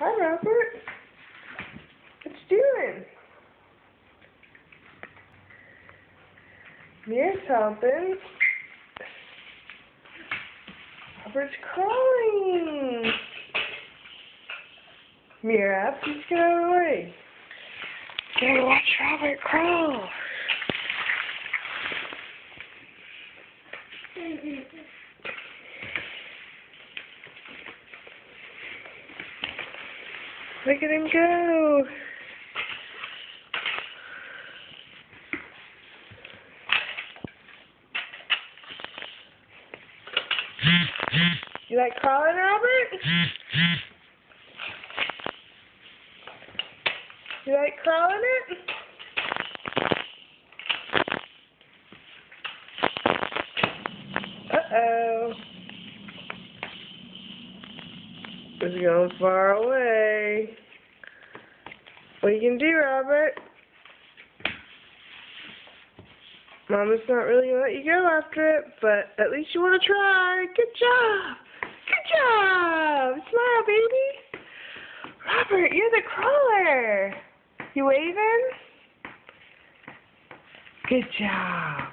Hi, Robert. What you doing? Mia's helping. Robert's crawling. Mira, please get out of the way. Gotta watch Robert crawl. Look at him go. You like crawling, Robert? You like crawling it? Uh-oh. It's going far away. What are you going to do, Robert? Mama's not really going to let you go after it, but at least you want to try. Good job. Good job. Smile, baby. Robert, you're the crawler. You waving? Good job.